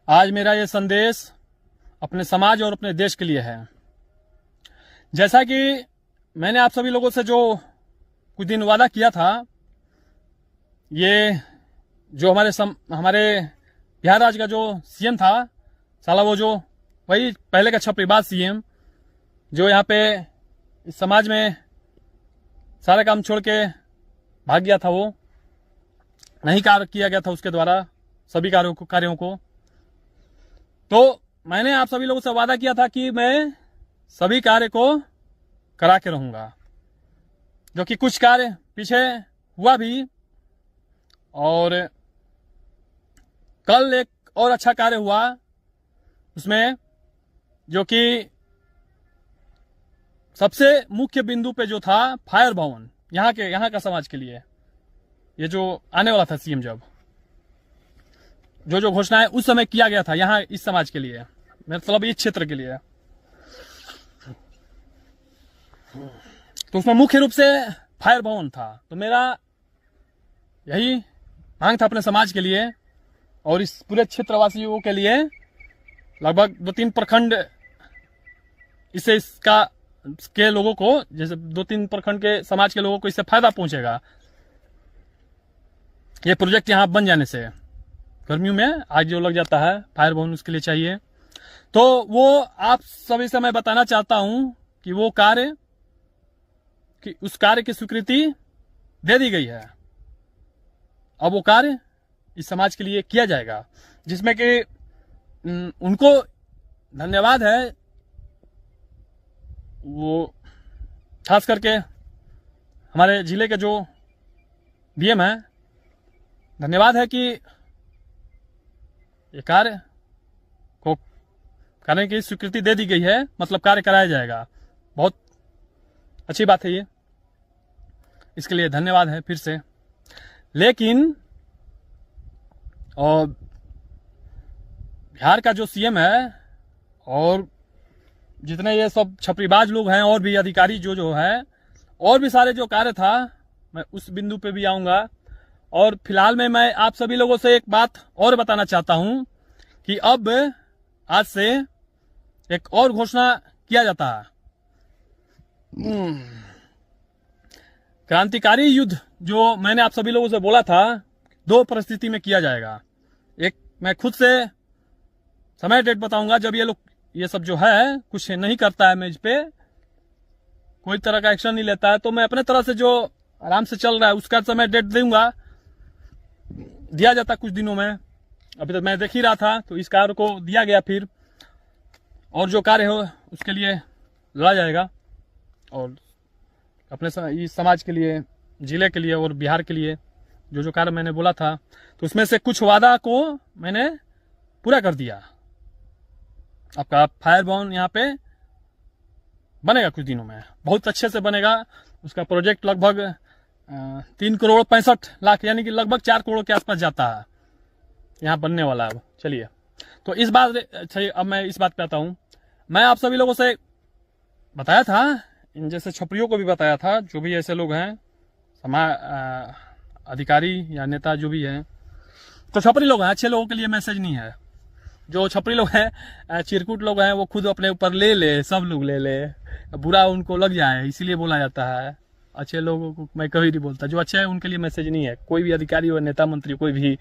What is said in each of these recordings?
आज मेरा ये संदेश अपने समाज और अपने देश के लिए है। जैसा कि मैंने आप सभी लोगों से जो कुछ दिन वादा किया था, ये जो हमारे बिहार राज्य का जो सीएम था, साला वो जो वही पहले का छपरीबाज सीएम जो यहाँ पे इस समाज में सारा काम छोड़ के भाग गया था, वो नहीं कार्य किया गया था उसके द्वारा सभी कार्यों को। तो मैंने आप सभी लोगों से वादा किया था कि मैं सभी कार्य को करा के रहूंगा, जो कि कुछ कार्य पीछे हुआ भी, और कल एक और अच्छा कार्य हुआ उसमें, जो कि सबसे मुख्य बिंदु पे जो था फायर भवन यहाँ का समाज के लिए, ये जो आने वाला था सीएम, जब जो घोषणाएं उस समय किया गया था यहाँ इस समाज के लिए, मतलब इस क्षेत्र के लिए, तो उसमें मुख्य रूप से फायर भवन था। तो मेरा यही मांग था अपने समाज के लिए और इस पूरे क्षेत्रवासियों के लिए। लगभग 2-3 प्रखंड के लोगों को, जैसे 2-3 प्रखंड के समाज के लोगों को इससे फायदा पहुंचेगा ये प्रोजेक्ट यहाँ बन जाने से। गर्मियों में आग जो लग जाता है, फायर भवन उसके लिए चाहिए। तो वो आप सभी से मैं बताना चाहता हूं कि वो कार्य, कि उस कार्य की स्वीकृति दे दी गई है। अब वो कार्य इस समाज के लिए किया जाएगा, जिसमें कि उनको धन्यवाद है, वो खास करके हमारे जिले के जो डीएम है, धन्यवाद है कि ये कार्य को करने की स्वीकृति दे दी गई है, मतलब कार्य कराया जाएगा। बहुत अच्छी बात है ये, इसके लिए धन्यवाद है फिर से। लेकिन और बिहार का जो सीएम है और जितने ये सब छपरीबाज लोग हैं और भी अधिकारी जो है, और भी सारे जो कार्य था, मैं उस बिंदु पे भी आऊंगा। और फिलहाल में मैं आप सभी लोगों से एक बात और बताना चाहता हूं कि अब आज से एक और घोषणा किया जाता है। क्रांतिकारी युद्ध जो मैंने आप सभी लोगों से बोला था, 2 परिस्थिति में किया जाएगा। एक, मैं खुद से समय डेट बताऊंगा, जब ये सब जो है कुछ नहीं करता है, मैं इस पे कोई तरह का एक्शन नहीं लेता है, तो मैं अपने तरह से जो आराम से चल रहा है उसका समय डेट दूंगा, दिया जाता कुछ दिनों में। अभी तक मैं देख ही रहा था, तो इस कार्य को दिया गया फिर, और जो कार्य हो उसके लिए लड़ा जाएगा, और अपने इस समाज के लिए, जिले के लिए और बिहार के लिए जो कार्य मैंने बोला था, तो उसमें से कुछ वादा को मैंने पूरा कर दिया। आपका फायर भवन यहाँ पे बनेगा कुछ दिनों में, बहुत अच्छे से बनेगा। उसका प्रोजेक्ट लगभग 3,65,00,000 यानी कि लगभग 4 करोड़ के आसपास जाता है, यहाँ बनने वाला है। अब चलिए, तो इस बात, अब मैं इस बात पे आता हूँ। मैं आप सभी लोगों से बताया था, इन जैसे छपरियों को भी बताया था, जो भी ऐसे लोग हैं, अधिकारी या नेता जो भी हैं, तो छपरी लोग हैं, अच्छे लोगों के लिए मैसेज नहीं है। जो छपरी लोग हैं, चिरकुट लोग हैं, वो खुद अपने ऊपर ले, सब लोग ले, बुरा उनको लग जाए, इसीलिए बोला जाता है। अच्छे लोगों को मैं कभी नहीं बोलता, जो अच्छे है उनके लिए मैसेज नहीं है, कोई भी अधिकारी हो, नेता मंत्री, कोई भी।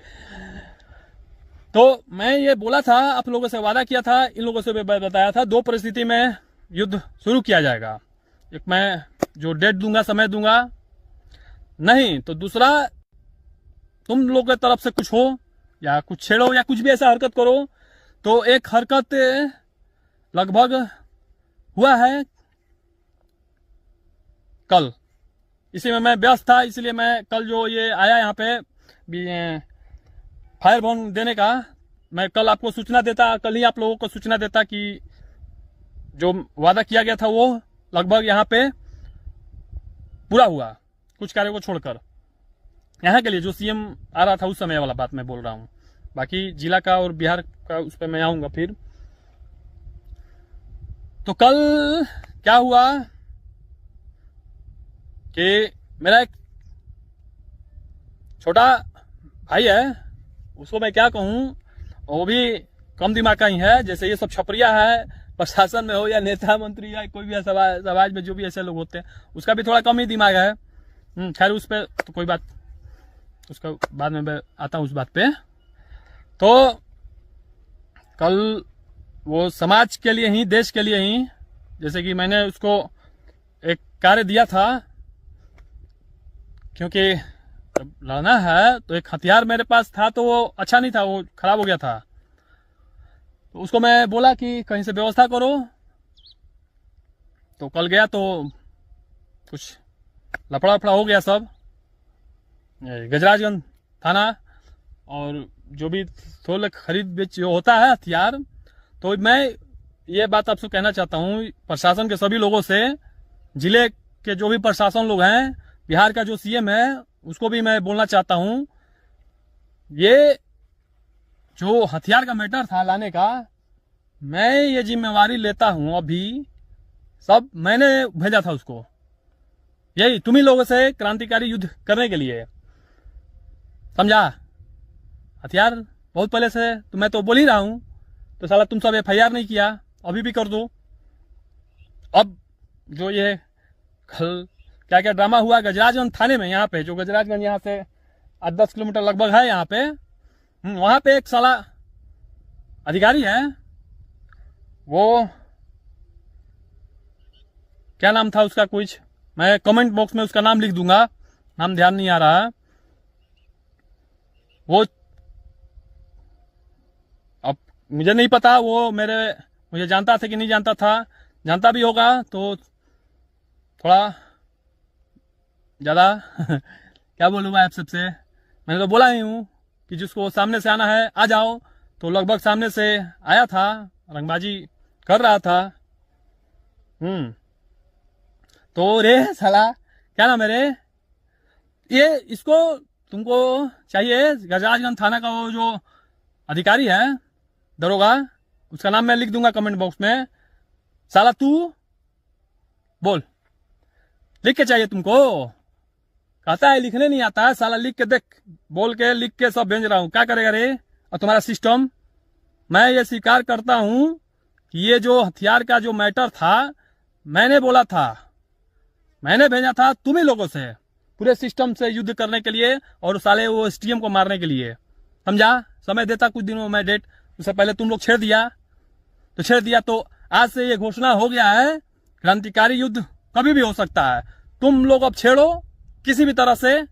तो मैं ये बोला था, आप लोगों से वादा किया था, इन लोगों से भी बताया था, 2 परिस्थिति में युद्ध शुरू किया जाएगा। एक, मैं जो डेट दूंगा, समय दूंगा, नहीं तो दूसरा, तुम लोग की तरफ से कुछ हो या कुछ छेड़ो या कुछ भी ऐसा हरकत करो, तो एक हरकत लगभग हुआ है कल, इसी में मैं व्यस्त था, इसलिए मैं कल जो ये आया यहाँ पे फायर भवन देने का, मैं कल आपको सूचना देता, कल ही आप लोगों को सूचना देता कि जो वादा किया गया था वो लगभग यहाँ पे पूरा हुआ, कुछ कार्यों को छोड़कर। यहाँ के लिए जो सीएम आ रहा था उस समय वाला बात मैं बोल रहा हूँ, बाकी जिला का और बिहार का उस पर मैं आऊंगा फिर। तो कल क्या हुआ कि मेरा एक छोटा भाई है, उसको मैं क्या कहूँ, वो भी कम दिमाग का ही है। जैसे ये सब छपरिया है, प्रशासन में हो या नेता मंत्री या कोई भी समाज में जो भी ऐसे लोग होते हैं, उसका भी थोड़ा कम ही दिमाग है। खैर उस पर तो कोई बात, उसका बाद में मैं आता हूँ उस बात पे। तो कल वो समाज के लिए ही, देश के लिए ही, जैसे कि मैंने उसको एक कार्य दिया था, क्योंकि जब लड़ना है तो एक हथियार मेरे पास था तो वो अच्छा नहीं था, वो खराब हो गया था। तो उसको मैं बोला कि कहीं से व्यवस्था करो। तो कल गया तो कुछ लफड़ा वफड़ा हो गया सब, गजराजगंज थाना और जो भी थोड़ा खरीद बेच जो होता है हथियार। तो मैं ये बात आपसे कहना चाहता हूँ, प्रशासन के सभी लोगों से, जिले के जो भी प्रशासन लोग हैं, बिहार का जो सीएम है उसको भी मैं बोलना चाहता हूँ, ये जो हथियार का मैटर था लाने का, मैं ये जिम्मेवारी लेता हूँ। अभी सब मैंने भेजा था उसको, यही तुम ही लोगों से क्रांतिकारी युद्ध करने के लिए, समझा। हथियार बहुत पहले से तो मैं तो बोल ही रहा हूँ, तो साला तुम सब FIR नहीं किया, अभी भी कर दो। अब जो ये कल क्या क्या ड्रामा हुआ गजराजगंज थाने में, यहाँ पे जो गजराजगंज यहाँ से 8-10 किलोमीटर लगभग है, यहाँ पे वहां पे एक साला अधिकारी है, वो क्या नाम था उसका, कुछ मैं कमेंट बॉक्स में उसका नाम लिख दूंगा, नाम ध्यान नहीं आ रहा है। वो अब मुझे नहीं पता, वो मुझे जानता था कि नहीं जानता था, जानता भी होगा तो थोड़ा ज़्यादा क्या बोलूँगा आप सबसे। मैंने तो बोला ही हूँ कि जिसको सामने से आना है आ जाओ, तो लगभग सामने से आया था, रंगबाजी कर रहा था। तो रे साला क्या नाम है रे, ये इसको तुमको चाहिए, गजराजगंज थाना का वो जो अधिकारी है, दरोगा, उसका नाम मैं लिख दूंगा कमेंट बॉक्स में। साला तू बोल, लिख के चाहिए तुमको, कहता है लिखने नहीं आता है, साला लिख के देख, बोल के लिख के सब भेज रहा हूं, क्या करेगा रे। और तुम्हारा सिस्टम, मैं ये स्वीकार करता हूं कि ये जो हथियार का जो मैटर था, मैंने बोला था, मैंने भेजा था तुम ही लोगों से, पूरे सिस्टम से युद्ध करने के लिए और साले वो STM को मारने के लिए, समझा। समय देता कुछ दिनों में डेट, उससे पहले तुम लोग छेड़ दिया। तो आज से ये घोषणा हो गया है, क्रांतिकारी युद्ध कभी भी हो सकता है। तुम लोग अब छेड़ो किसी भी तरह से,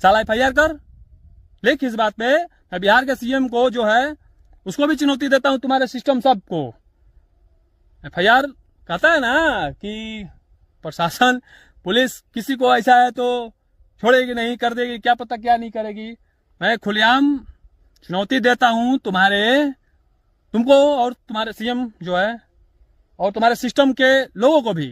साला FIR कर, लेकिन इस बात पे मैं बिहार के CM को जो है उसको भी चुनौती देता हूं, तुम्हारे सिस्टम सबको। FIR कहता है ना कि प्रशासन, पुलिस किसी को ऐसा है तो छोड़ेगी नहीं, कर देगी, क्या पता क्या नहीं करेगी। मैं खुलेआम चुनौती देता हूं तुमको और तुम्हारे CM जो है और तुम्हारे सिस्टम के लोगों को भी।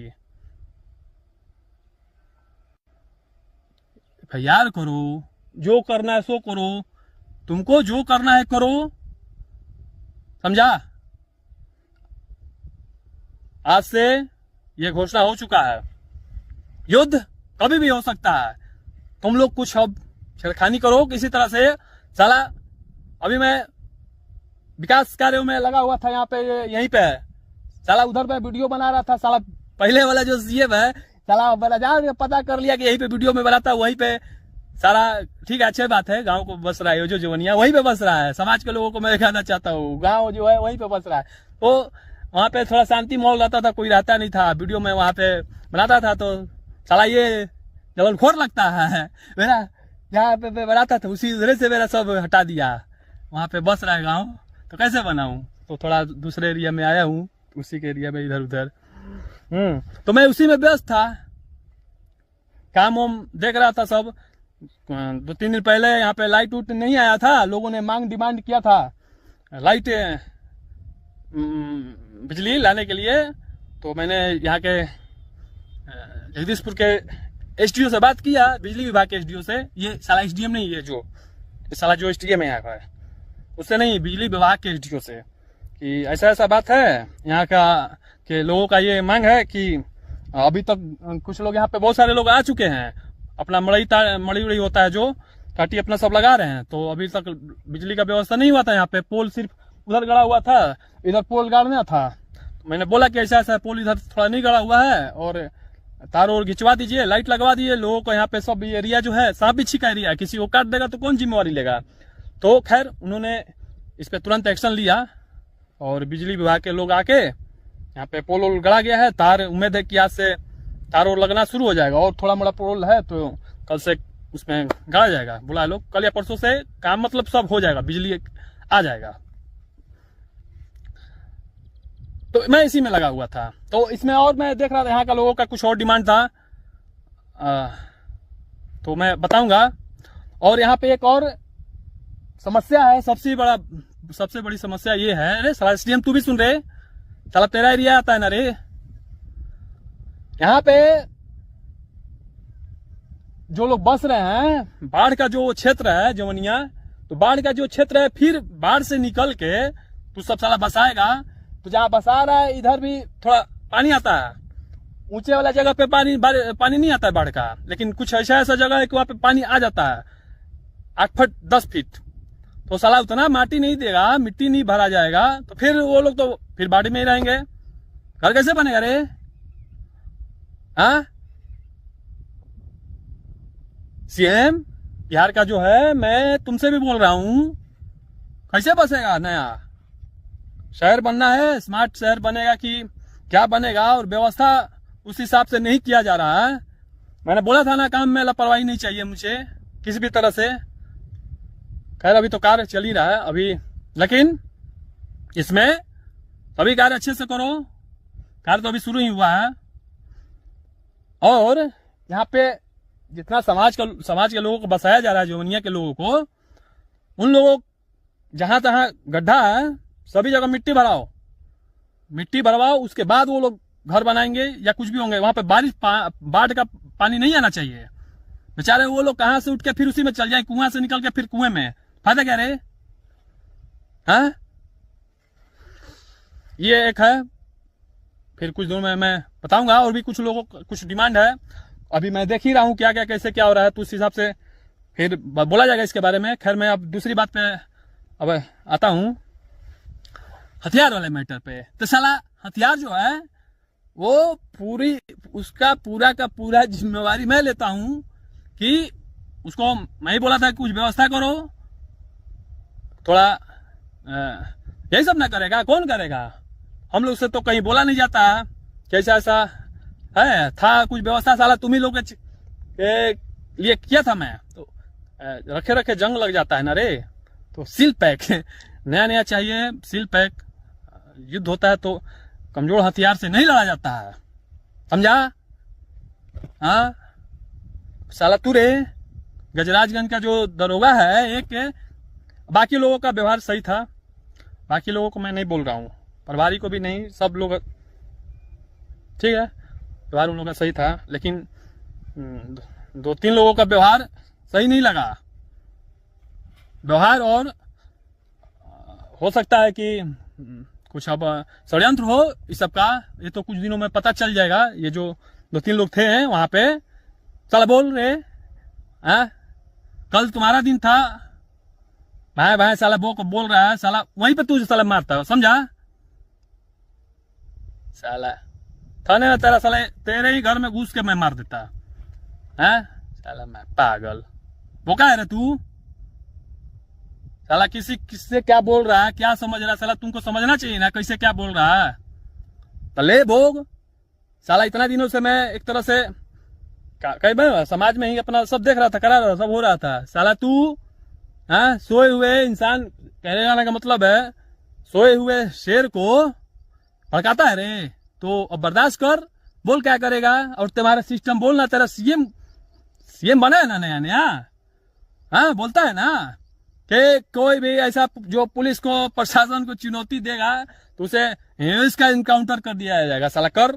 FIR करो, जो करना है सो करो, तुमको जो करना है करो, समझा। आज से यह घोषणा हो चुका है, युद्ध कभी भी हो सकता है। तुम लोग कुछ अब छेड़खानी करो किसी तरह से, साला अभी मैं विकास कार्यों में लगा हुआ था, यहाँ पे यहीं पे साला उधर पे वीडियो बना रहा था, साला पहले वाला जो CM है साला बाजार पता कर लिया कि यहीं पे वीडियो में बनाता, वहीं पे सारा ठीक है, अच्छी बात है, गांव को बस रहा है, जो जवनिया वहीं पे बस रहा है, समाज के लोगों को मैं दिखाना चाहता हूँ, गांव जो है वहीं पे बस रहा है। तो वहां पे थोड़ा शांति माहौल रहता था, कोई रहता नहीं था, वीडियो में वहां पे बनाता था, तो साला ये जबलखोर लगता है मेरा, जहाँ पे बनाता था उसी उधर से मेरा सब हटा दिया, वहां पे बस रहा है गाँव, तो कैसे बनाऊं। तो थोड़ा दूसरे एरिया में आया हूँ, उसी के एरिया में इधर उधर, तो मैं उसी में व्यस्त था, काम वाम देख रहा था सब। 2-3 दिन पहले यहाँ पे लाइट उट नहीं आया था, लोगों ने डिमांड किया था लाइट बिजली लाने के लिए, तो मैंने यहाँ के जगदीशपुर के SDO से बात किया, बिजली विभाग के SDO से, ये साला SDM नहीं है, जो साला जो SDM है यहाँ का, उससे नहीं, बिजली विभाग के SDO से, कि ऐसा बात है यहाँ का के लोगों का ये मांग है कि अभी तक कुछ लोग यहाँ पे बहुत सारे लोग आ चुके हैं, अपना मड़ी उड़ी होता है जो काटी अपना सब लगा रहे हैं, तो अभी तक बिजली का व्यवस्था नहीं हुआ था यहाँ पे, पोल सिर्फ उधर गड़ा हुआ था, इधर पोल गाड़ना था। मैंने बोला कि ऐसा ऐसा पोल इधर थोड़ा नहीं गड़ा हुआ है और तार और खिंचवा दीजिए, लाइट लगवा दीजिए लोगों को। यहाँ पे सब एरिया जो है सांप बिच्छी का एरिया है, किसी को काट देगा तो कौन जिम्मेवारी लेगा। तो खैर उन्होंने इस पे तुरंत एक्शन लिया और बिजली विभाग के लोग आके यहाँ पे पोल वोल गड़ा गया है। तार उम्मीद है कि आज से तार और लगना शुरू हो जाएगा और थोड़ा मोड़ा पोल है तो कल से उसमें गड़ा जाएगा। बोला लोग कल या परसों से काम मतलब सब हो जाएगा, बिजली आ जाएगा। तो मैं इसी में लगा हुआ था। तो इसमें और मैं देख रहा था यहाँ का लोगों का कुछ और डिमांड था, तो मैं बताऊंगा। और यहाँ पे एक और समस्या है, सबसे बड़ी समस्या ये है। अरे साला एसडीएम तू भी सुन रहे, साला तेरा एरिया आता है ना रे। यहाँ पे जो लोग बस रहे हैं, बाढ़ का जो क्षेत्र है जवनिया, तो बाढ़ का जो क्षेत्र है, फिर बाढ़ से निकल के तू सब साला बसाएगा। तो जहाँ बसा रहा है इधर भी थोड़ा पानी आता है, ऊंचे वाला जगह पे पानी नहीं आता है बाढ़ का, लेकिन कुछ ऐसा जगह है कि वहां पे पानी आ जाता है 8 फुट 10 फीट। तो साला उतना माटी नहीं देगा, मिट्टी नहीं भरा जाएगा, तो फिर वो लोग तो फिर बाढ़ में ही रहेंगे। घर कैसे बनेगा रे? हाँ सीएम बिहार का जो है, मैं तुमसे भी बोल रहा हूं, कैसे बसेगा? नया शहर बनना है, स्मार्ट शहर बनेगा कि क्या बनेगा? और व्यवस्था उस हिसाब से नहीं किया जा रहा है। मैंने बोला था ना, काम में लापरवाही नहीं चाहिए मुझे किसी भी तरह से। खैर अभी तो कार्य चल ही रहा है अभी, लेकिन इसमें सभी कार्य अच्छे से करो। कार्य तो अभी शुरू ही हुआ है। और यहाँ पे जितना समाज के लोगों को बसाया जा रहा है, जवनिया के लोगों को, उन लोगों जहां तहां गड्ढा है सभी जगह मिट्टी भरवाओ, उसके बाद वो लोग घर बनाएंगे या कुछ भी होंगे। वहां पे बाढ़ का पानी नहीं आना चाहिए। बेचारे वो लोग कहां से उठ के फिर उसी में चल जाए, कुआं से निकल के फिर कुएं में, फायदा क्या रे? हाँ ये एक है। फिर कुछ दिनों में मैं बताऊंगा, और भी कुछ लोगों को कुछ डिमांड है। अभी मैं देख ही रहा हूं क्या क्या कैसे क्या हो रहा है, तो उस हिसाब से फिर बोला जाएगा इसके बारे में। खैर मैं अब दूसरी बात पे अब आता हूं, हथियार वाले मैटर पे। तो साला हथियार जो है वो उसका पूरा का पूरा जिम्मेवारी मैं लेता हूं कि उसको मैं ही बोला था कुछ व्यवस्था करो, थोड़ा यही सब ना करेगा, कौन करेगा? हम लोग से तो कहीं बोला नहीं जाता कैसा ऐसा है था कुछ व्यवस्था। साला तुम ही लोग के लिए किया था मैं, तो रखे जंग लग जाता है ना रे। तो सील पैक नया चाहिए, सील पैक। युद्ध होता है तो कमजोर हथियार से नहीं लड़ा जाता है, समझा? हाँ साला तू रे गजराजगंज का जो दरोगा है एक, बाकी लोगों का व्यवहार सही था, बाकी लोगों को मैं नहीं बोल रहा हूँ, प्रभारी को भी नहीं, सब लोग ठीक है, व्यवहार उन लोगों का सही था। लेकिन 2-3 लोगों का व्यवहार सही नहीं लगा व्यवहार। और हो सकता है कि कुछ अब षड्यंत्र हो इस सब का, ये तो कुछ दिनों में पता चल जाएगा। ये जो 2-3 लोग थे वहां पे, साला बोल रहे हैं कल तुम्हारा दिन था, भाई साला वो को बोल रहा है, साला वहीं पे तुझे साला मारता है, समझा? साला थाने में तेरा साला तेरे ही घर में घुस के मैं मार देता है साला। मैं पागल वो क्या है रे तू? साला किससे क्या बोल रहा है, क्या समझ रहा है? साला तुमको समझना चाहिए ना कैसे क्या बोल रहा है। तो ले भोग साला। इतना दिनों से मैं एक तरह से कई बार समाज में ही अपना सब देख रहा था, करा रहा था, सब हो रहा था। साला तू सोए हुए इंसान, कहने जाने का मतलब है सोए हुए शेर को भड़काता है रे। तो अब बर्दाश्त कर, बोल क्या करेगा? और तुम्हारा सिस्टम बोलना, तेरा सीएम बना है ना नया, बोलता है ना कि कोई भी ऐसा जो पुलिस को प्रशासन को चुनौती देगा तो उसे इसका इनकाउंटर कर दिया जाएगा। साला कर,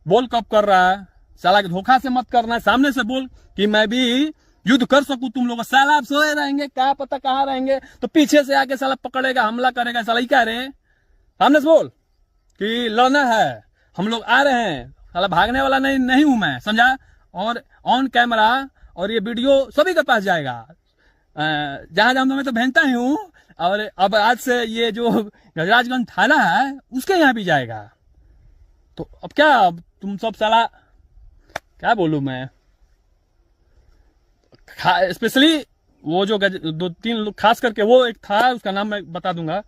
बोल कब कर रहा है? साला धोखा से मत करना, सामने से बोल कि मैं भी युद्ध कर सकूं तुम लोग। साला आप सोए रहेंगे, क्या पता कहाँ रहेंगे, तो पीछे से आके साला पकड़ेगा, हमला करेगा। साला क्या रे, सामने से बोल कि लड़ना है, हम लोग आ रहे हैं। साला भागने वाला नहीं हूं मैं, समझा? और ऑन कैमरा और ये वीडियो सभी के पास जाएगा, जहां मैं तो भेजता ही हूँ। और अब आज से ये जो गजराजगंज थाना है उसके यहाँ भी जाएगा। तो अब क्या, अब तुम सब साला क्या बोलूं मैं, स्पेशली वो जो 2-3 लोग, खास करके वो एक था, उसका नाम मैं बता दूंगा।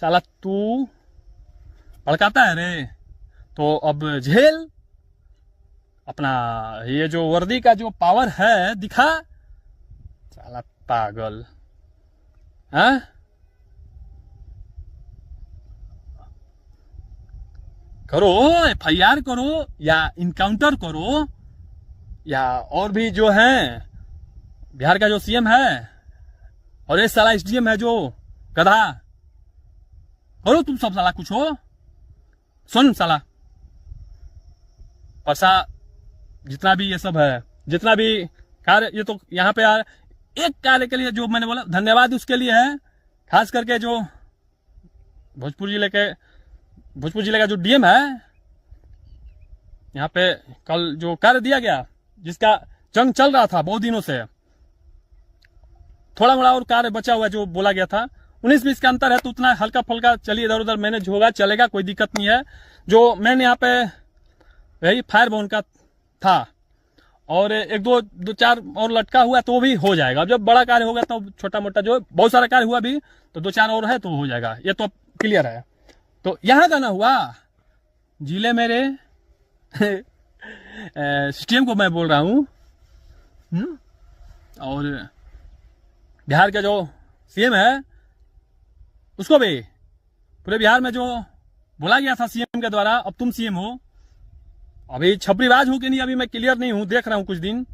साला तू भड़काता है रे, तो अब झेल अपना ये जो वर्दी का जो पावर है दिखा। साला पागल, हाँ? करो, FIR करो या इनकाउंटर करो, या और भी जो है बिहार का जो CM है और ये साला SDM है जो गधा, करो तुम सब साला कुछ हो। सुन साला परसा, जितना भी ये सब है, जितना भी कार्य, ये तो यहाँ पे यार एक कार्य के लिए जो मैंने बोला धन्यवाद उसके लिए है, खास करके जो भोजपुर जिले का जो DM है, यहाँ पे कल जो कार्य दिया गया, जिसका जंग चल रहा था बहुत दिनों से, थोड़ा मोड़ा और कार्य बचा हुआ जो बोला गया था, 19-20 का अंतर है, तो उतना हल्का फुल्का चलिए इधर उधर मैनेज होगा, चलेगा, कोई दिक्कत नहीं है। जो मैंने यहाँ पे वही फायर बोन का था और एक दो चार और लटका हुआ तो वो भी हो जाएगा। अब जब बड़ा कार्य होगा तो छोटा मोटा जो बहुत सारा कार्य हुआ भी तो 2-4 और है तो हो जाएगा, ये तो क्लियर है। तो यहाँ का ना हुआ जिले मेरे सिस्टम को मैं बोल रहा हूँ, और बिहार का जो CM है उसको भी, पूरे बिहार में जो बोला गया था CM के द्वारा, अब तुम CM हो। अभी छपरीबाज हो कि नहीं अभी मैं क्लियर नहीं हूं, देख रहा हूं कुछ दिन,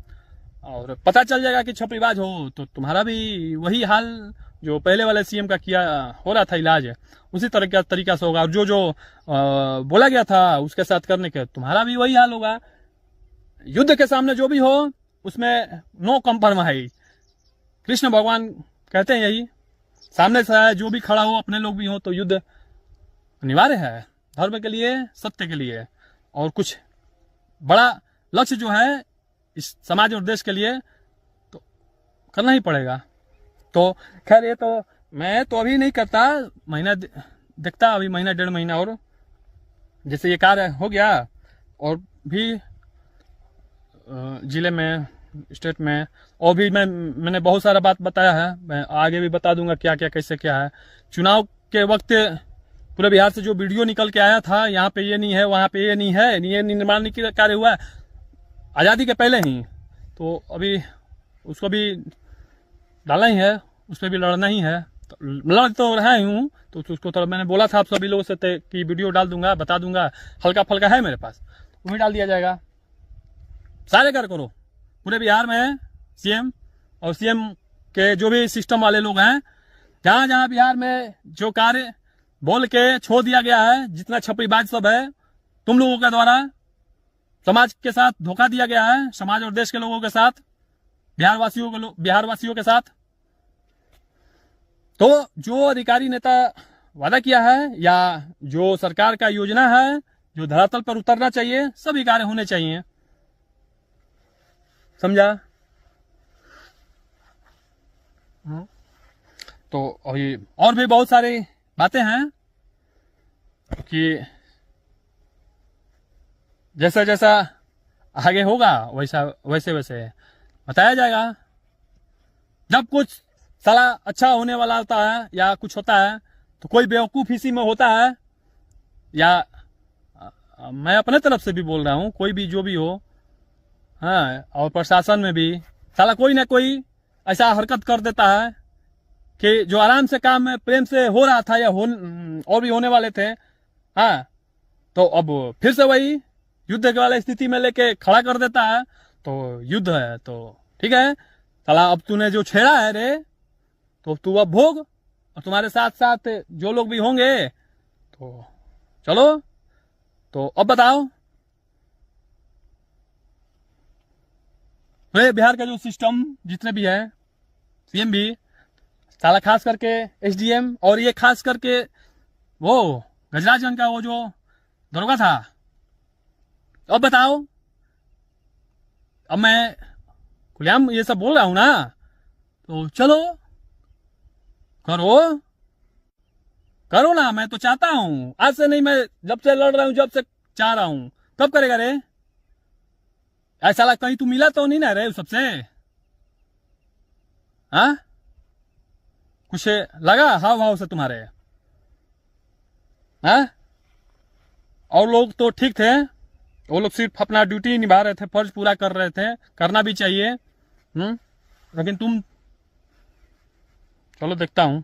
और पता चल जाएगा कि छपरीबाज हो तो तुम्हारा भी वही हाल जो पहले वाले CM का किया हो रहा था इलाज, उसी तरीका से होगा। और जो बोला गया था उसके साथ करने के, तुम्हारा भी वही हाल होगा। युद्ध के सामने जो भी हो उसमें नो कॉम्प्रोमाइज, कृष्ण भगवान कहते हैं यही, सामने से जो भी खड़ा हो, अपने लोग भी हो, तो युद्ध अनिवार्य है धर्म के लिए, सत्य के लिए, और कुछ बड़ा लक्ष्य जो है इस समाज और देश के लिए तो करना ही पड़ेगा। तो खैर ये तो मैं तो अभी नहीं करता, महीना देखता, अभी महीना 1.5 महीना और जैसे ये कार्य हो गया, और भी जिले में, स्टेट में, और भी मैंने बहुत सारा बात बताया है, मैं आगे भी बता दूंगा क्या क्या कैसे क्या है। चुनाव के वक्त पूरे बिहार से जो वीडियो निकल के आया था, यहाँ पे ये नहीं है, वहाँ पे ये नहीं है, ये निर्माण कार्य हुआ आज़ादी के पहले ही, तो अभी उसको भी डालना ही है, उस पर भी लड़ना ही है। तो लड़ तो रहा ही हूँ, तो उसको तो मैंने बोला था आप सभी लोगों से कि वीडियो डाल दूंगा, बता दूंगा, हल्का फल्का है मेरे पास, वो भी डाल दिया जाएगा। सारे कार्य करो, पूरे बिहार में CM और CM के जो भी सिस्टम वाले लोग हैं, जहाँ जहाँ बिहार में जो कार्य बोल के छोड़ दिया गया है, जितना छपरीबाज सब है तुम लोगों के द्वारा, समाज के साथ धोखा दिया गया है, समाज और देश के लोगों के साथ, बिहार वासियों के साथ, तो जो अधिकारी नेता वादा किया है या जो सरकार का योजना है जो धरातल पर उतरना चाहिए, सभी कार्य होने चाहिए, समझा? तो अभी और भी बहुत सारी बातें हैं कि जैसा जैसा आगे होगा वैसे वैसे बताया जाएगा। जब कुछ साला अच्छा होने वाला होता है या कुछ होता है तो कोई बेवकूफ इसी में होता है, या मैं अपने तरफ से भी बोल रहा हूँ, कोई भी जो भी हो, हाँ, और प्रशासन में भी साला कोई ना कोई ऐसा हरकत कर देता है कि जो आराम से काम प्रेम से हो रहा था या और भी होने वाले थे, हाँ, तो अब फिर से वही युद्ध के वाले स्थिति में लेके खड़ा कर देता है। तो युद्ध है तो ठीक है साला, अब तूने जो छेड़ा है रे तो तू अब भोग, और तुम्हारे साथ साथ जो लोग भी होंगे तो चलो। तो अब बताओ, पूरे बिहार का जो सिस्टम जितने भी है, CM भी साला, खास करके SDM, और ये खास करके वो गजराजगंज का वो जो दरोगा था, अब बताओ, अब मैं खुलेआम ये सब बोल रहा हूं ना, तो चलो करो, करो ना, मैं तो चाहता हूं, आज से नहीं, मैं जब से लड़ रहा हूं, जब से चाह रहा हूं। कब करेगा रे? ऐसा लगा कहीं तू मिला तो नहीं ना रे उस सबसे? हाँ, कुछ लगा हाव भाव से तुम्हारे? हाँ, और लोग तो ठीक थे, वो लोग सिर्फ अपना ड्यूटी निभा रहे थे, फर्ज पूरा कर रहे थे, करना भी चाहिए। लेकिन तुम, चलो देखता हूं।